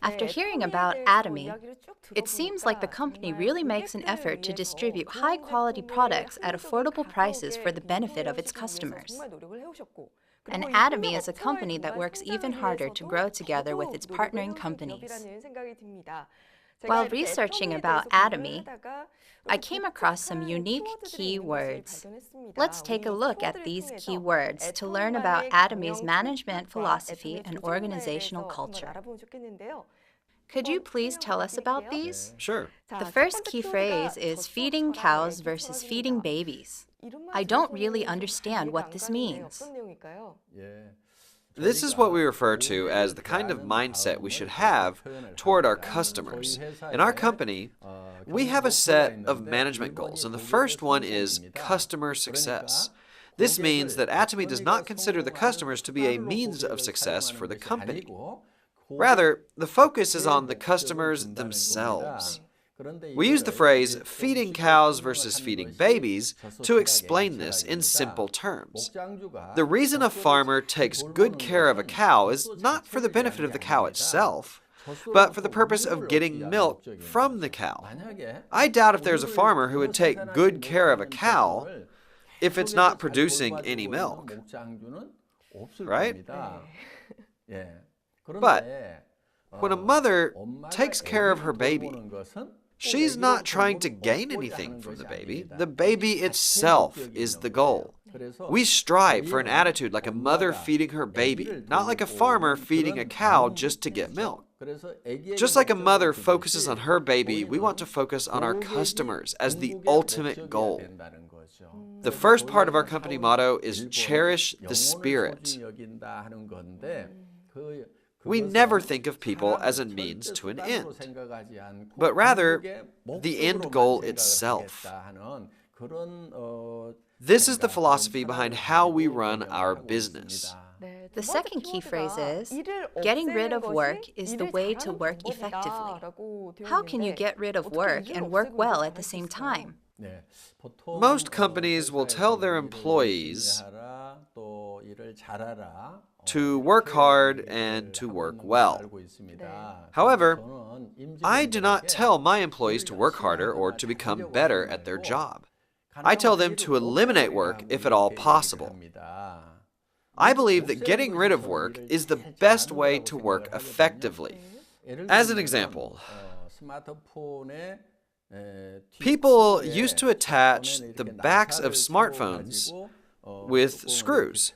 After hearing about Atomy, it seems like the company really makes an effort to distribute high-quality products at affordable prices for the benefit of its customers. And Atomy is a company that works even harder to grow together with its partnering companies. While researching about Atomy, I came across some unique key words. Let's take a look at these key words to learn about Atomy's management philosophy and organizational culture. Could you please tell us about these? Sure. The first key phrase is feeding cows versus feeding babies. I don't really understand what this means. This is what we refer to as the kind of mindset we should have toward our customers. In our company, we have a set of management goals, and the first one is customer success. This means that Atomy does not consider the customers to be a means of success for the company. Rather, the focus is on the customers themselves. We use the phrase feeding cows versus feeding babies to explain this in simple terms. The reason a farmer takes good care of a cow is not for the benefit of the cow itself, but for the purpose of getting milk from the cow. I doubt if there's a farmer who would take good care of a cow if it's not producing any milk, right? But when a mother takes care of her baby, she's not trying to gain anything from the baby. The baby itself is the goal. We strive for an attitude like a mother feeding her baby, not like a farmer feeding a cow just to get milk. Just like a mother focuses on her baby, we want to focus on our customers as the ultimate goal. The first part of our company motto is cherish the spirit. We never think of people as a means to an end, but rather the end goal itself. This is the philosophy behind how we run our business. The second key phrase is, getting rid of work is the way to work effectively. How can you get rid of work and work well at the same time? Most companies will tell their employees to work hard and to work well. However, I do not tell my employees to work harder or to become better at their job. I tell them to eliminate work if at all possible. I believe that getting rid of work is the best way to work effectively. As an example, people used to attach the backs of smartphones with screws.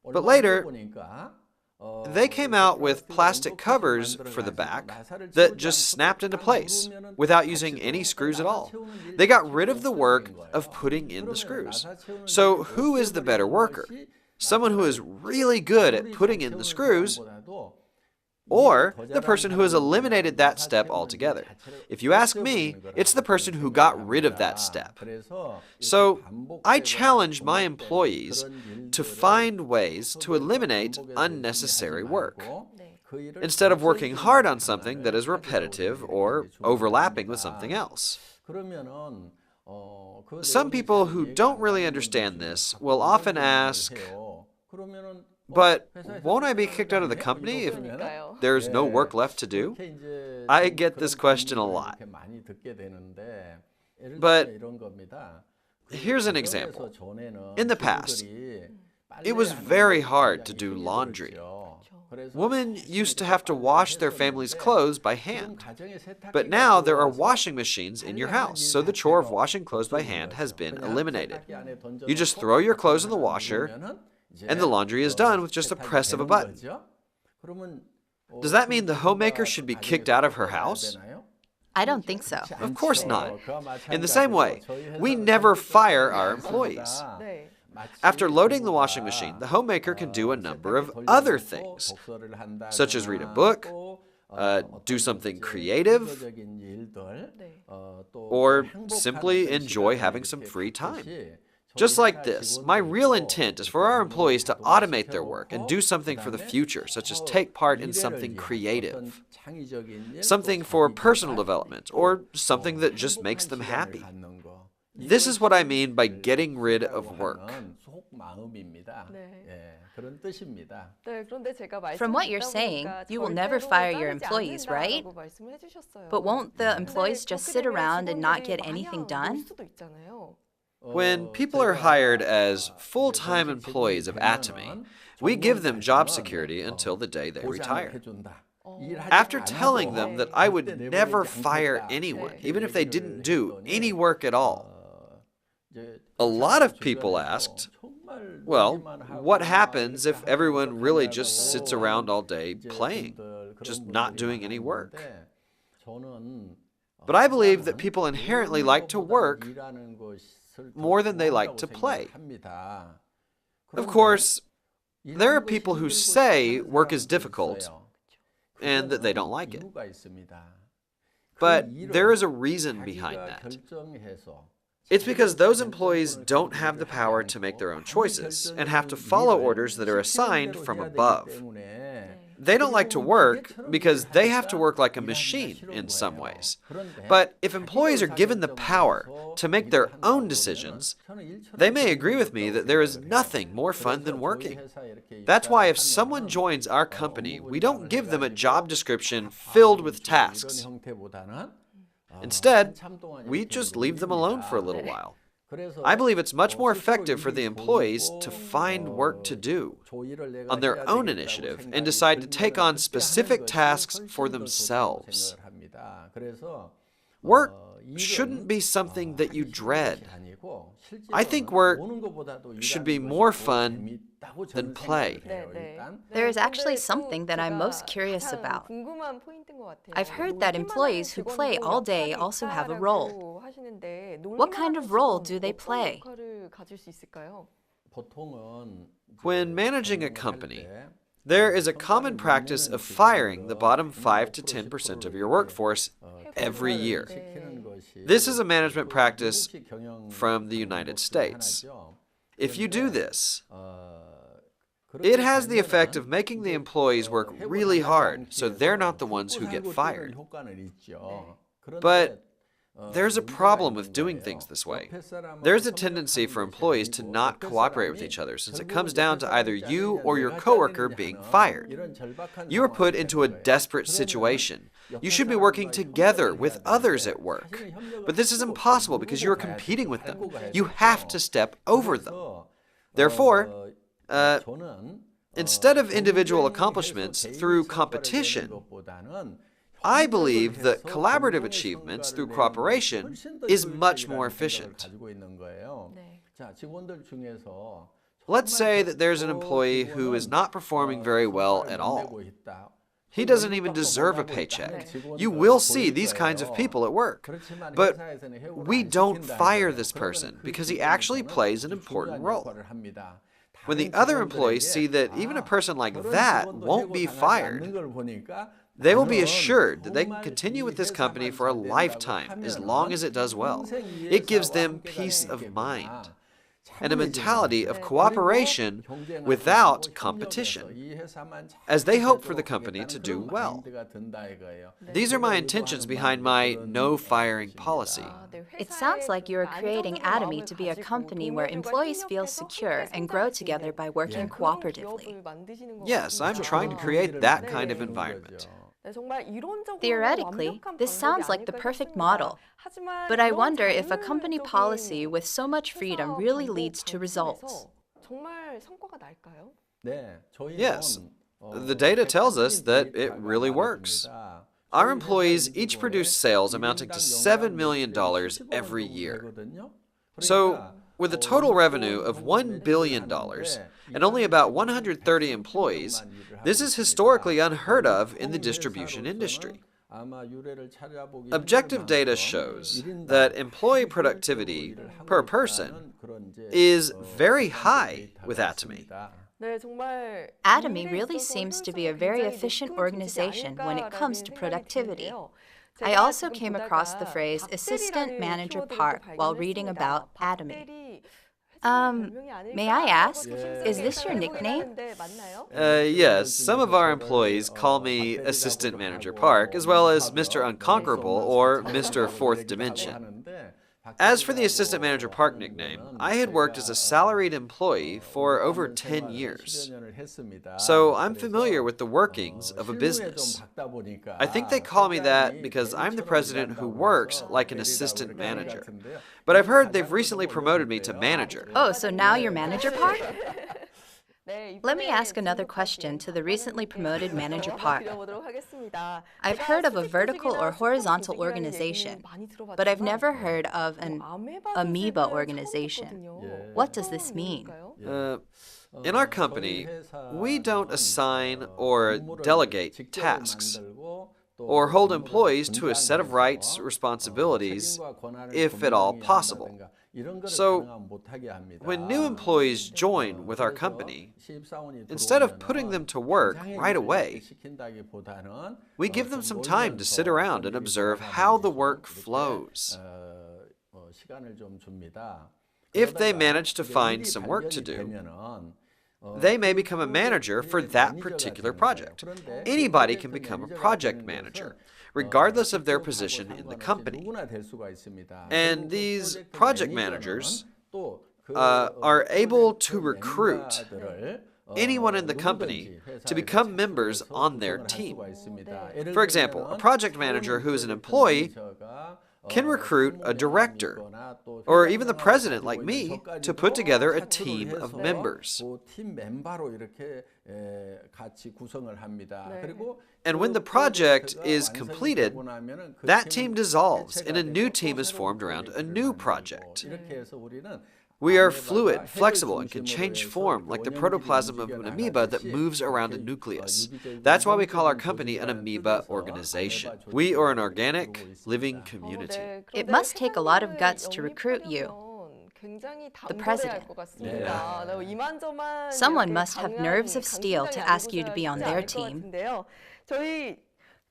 But later, they came out with plastic covers for the back that just snapped into place without using any screws at all. They got rid of the work of putting in the screws. So who is the better worker? Someone who is really good at putting in the screws, or the person who has eliminated that step altogether? If you ask me, it's the person who got rid of that step. So I challenge my employees to find ways to eliminate unnecessary work, instead of working hard on something that is repetitive or overlapping with something else. Some people who don't really understand this will often ask, but won't I be kicked out of the company if there's no work left to do? I get this question a lot. But here's an example. In the past, it was very hard to do laundry. Women used to have to wash their family's clothes by hand. But now there are washing machines in your house, so the chore of washing clothes by hand has been eliminated. You just throw your clothes in the washer, and the laundry is done with just a press of a button. Does that mean the homemaker should be kicked out of her house? I don't think so. Of course not. In the same way, we never fire our employees. After loading the washing machine, the homemaker can do a number of other things, such as read a book, do something creative, or simply enjoy having some free time. Just like this, my real intent is for our employees to automate their work and do something for the future, such as take part in something creative, something for personal development, or something that just makes them happy. This is what I mean by getting rid of work. From what you're saying, you will never fire your employees, right? But won't the employees just sit around and not get anything done? When people are hired as full-time employees of Atomy, we give them job security until the day they retire. After telling them that I would never fire anyone, even if they didn't do any work at all, a lot of people asked, well, what happens if everyone really just sits around all day playing, just not doing any work? But I believe that people inherently like to work more than they like to play. Of course, there are people who say work is difficult and that they don't like it. But there is a reason behind that. It's because those employees don't have the power to make their own choices and have to follow orders that are assigned from above. They don't like to work because they have to work like a machine in some ways. But if employees are given the power to make their own decisions, they may agree with me that there is nothing more fun than working. That's why if someone joins our company, we don't give them a job description filled with tasks. Instead, we just leave them alone for a little while. I believe it's much more effective for the employees to find work to do on their own initiative and decide to take on specific tasks for themselves. Work shouldn't be something that you dread. I think work should be more fun than play. There is actually something that I'm most curious about. I've heard that employees who play all day also have a role. What kind of role do they play? When managing a company, there is a common practice of firing the bottom 5 to 10% of your workforce every year. This is a management practice from the United States. If you do this, it has the effect of making the employees work really hard so they're not the ones who get fired. But there's a problem with doing things this way. There's a tendency for employees to not cooperate with each other since it comes down to either you or your coworker being fired. You are put into a desperate situation. You should be working together with others at work. But this is impossible because you are competing with them. You have to step over them. Therefore, instead of individual accomplishments through competition, I believe that collaborative achievements through cooperation is much more efficient. Let's say that there's an employee who is not performing very well at all. He doesn't even deserve a paycheck. You will see these kinds of people at work. But we don't fire this person because he actually plays an important role. When the other employees see that even a person like that won't be fired, they will be assured that they can continue with this company for a lifetime as long as it does well. It gives them peace of mind and a mentality of cooperation without competition, as they hope for the company to do well. These are my intentions behind my no firing policy. It sounds like you are creating Atomy to be a company where employees feel secure and grow together by working cooperatively. Yes, I'm trying to create that kind of environment. Theoretically, this sounds like the perfect model. But I wonder if a company policy with so much freedom really leads to results. Yes, the data tells us that it really works. Our employees each produce sales amounting to $7 million every year. So, with a total revenue of $1 billion and only about 130 employees, this is historically unheard of in the distribution industry. Objective data shows that employee productivity per person is very high with Atomy. Atomy really seems to be a very efficient organization when it comes to productivity. I also came across the phrase assistant manager part while reading about Atomy. May I ask, is this your nickname? Yes, some of our employees call me Assistant Manager Park, as well as Mr. Unconquerable or Mr. Fourth Dimension. As for the Assistant Manager Park nickname, I had worked as a salaried employee for over 10 years. So I'm familiar with the workings of a business. I think they call me that because I'm the president who works like an assistant manager. But I've heard they've recently promoted me to manager. Oh, so now you're Manager Park? Let me ask another question to the recently promoted Manager Park. I've heard of a vertical or horizontal organization, but I've never heard of an amoeba organization. What does this mean? In our company, we don't assign or delegate tasks or hold employees to a set of rights, responsibilities, if at all possible. So, when new employees join with our company, instead of putting them to work right away, we give them some time to sit around and observe how the work flows. If they manage to find some work to do, they may become a manager for that particular project. Anybody can become a project manager, regardless of their position in the company. And these project managers are able to recruit anyone in the company to become members on their team. For example, a project manager who is an employee can recruit a director or even the president like me to put together a team of members. And when the project is completed, that team dissolves and a new team is formed around a new project. We are fluid, flexible, and can change form like the protoplasm of an amoeba that moves around a nucleus. That's why we call our company an amoeba organization. We are an organic, living community. It must take a lot of guts to recruit you, the president. Someone must have nerves of steel to ask you to be on their team.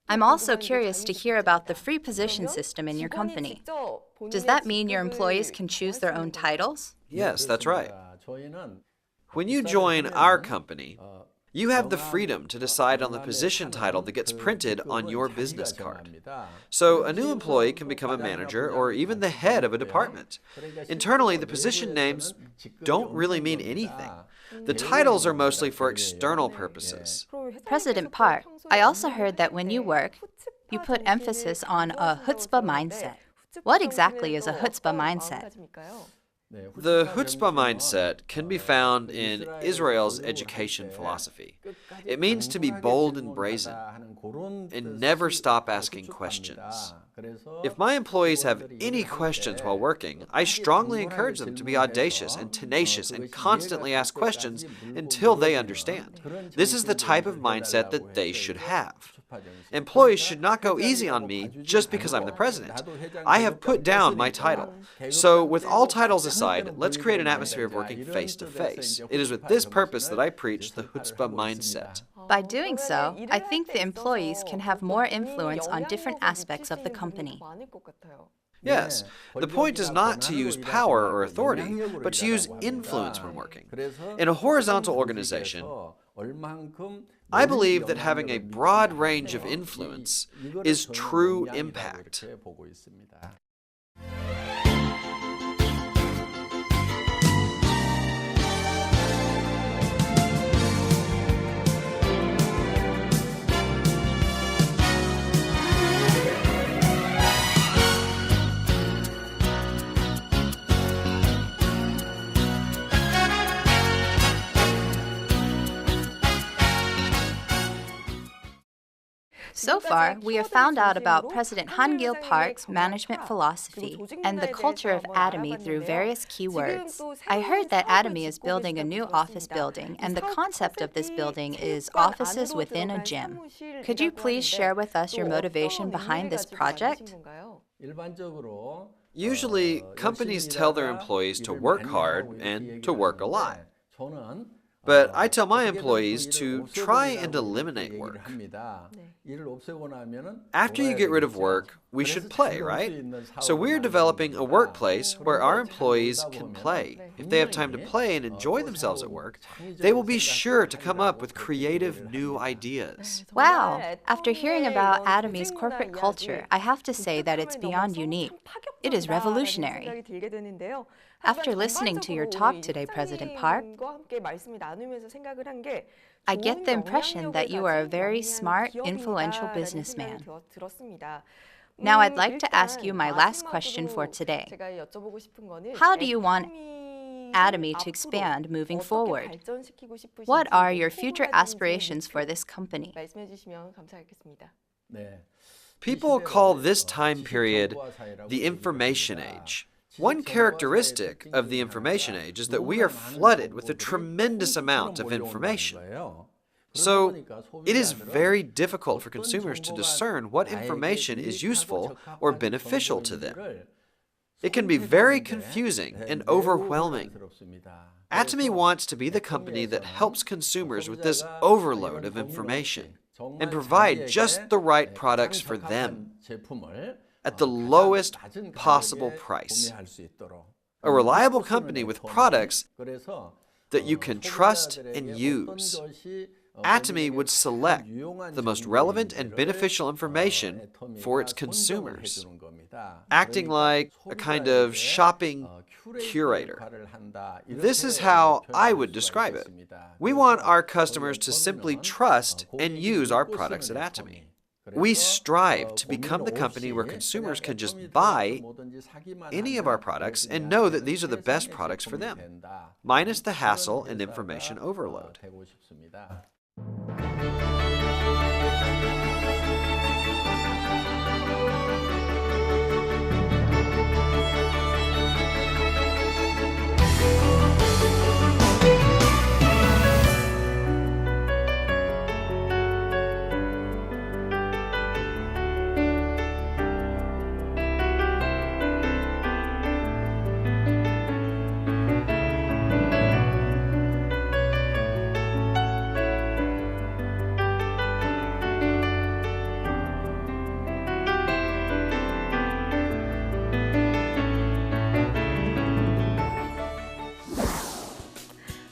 I'm also curious to hear about the free position system in your company. Does that mean your employees can choose their own titles? Yes, that's right. When you join our company, you have the freedom to decide on the position title that gets printed on your business card. So a new employee can become a manager or even the head of a department. Internally, the position names don't really mean anything. The titles are mostly for external purposes. President Park, I also heard that when you work, you put emphasis on a chutzpah mindset. What exactly is a chutzpah mindset? The chutzpah mindset can be found in Israel's education philosophy. It means to be bold and brazen and never stop asking questions. If my employees have any questions while working, I strongly encourage them to be audacious and tenacious and constantly ask questions until they understand. This is the type of mindset that they should have. Employees should not go easy on me just because I'm the president. I have put down my title. So with all titles aside, let's create an atmosphere of working face to face. It is with this purpose that I preach the chutzpah mindset. By doing so, I think the employees can have more influence on different aspects of the company. Yes, the point is not to use power or authority, but to use influence when working. In a horizontal organization, I believe that having a broad range of influence is true impact. So far, we have found out about President Han-gil Park's management philosophy and the culture of Atomy through various keywords. I heard that Atomy is building a new office building, and the concept of this building is offices within a gym. Could you please share with us your motivation behind this project? Usually, companies tell their employees to work hard and to work a lot. But I tell my employees to try and eliminate work. After you get rid of work, we should play, right? So we're developing a workplace where our employees can play. If they have time to play and enjoy themselves at work, they will be sure to come up with creative new ideas. Wow! After hearing about Atomy's corporate culture, I have to say that it's beyond unique. It is revolutionary. After listening to your talk today, President Park, I get the impression that you are a very smart, influential businessman. Now I'd like to ask you my last question for today. How do you want Atomy to expand moving forward? What are your future aspirations for this company? People call this time period the information age. One characteristic of the information age is that we are flooded with a tremendous amount of information. So, it is very difficult for consumers to discern what information is useful or beneficial to them. It can be very confusing and overwhelming. Atomy wants to be the company that helps consumers with this overload of information and provide just the right products for them at the lowest possible price. A reliable company with products that you can trust and use. Atomy would select the most relevant and beneficial information for its consumers, acting like a kind of shopping curator. This is how I would describe it. We want our customers to simply trust and use our products at Atomy. We strive to become the company where consumers can just buy any of our products and know that these are the best products for them, minus the hassle and information overload.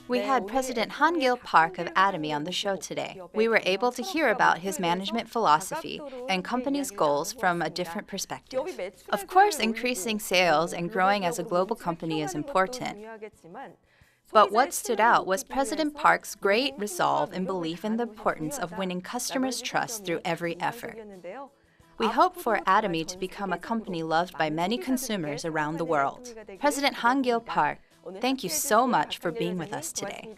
We had President Han-gil Park of Atomy on the show today. We were able to hear about his management philosophy and company's goals from a different perspective. Of course, increasing sales and growing as a global company is important. But what stood out was President Park's great resolve and belief in the importance of winning customers' trust through every effort. We hope for Atomy to become a company loved by many consumers around the world. President Han-gil Park, thank you so much for being with us today.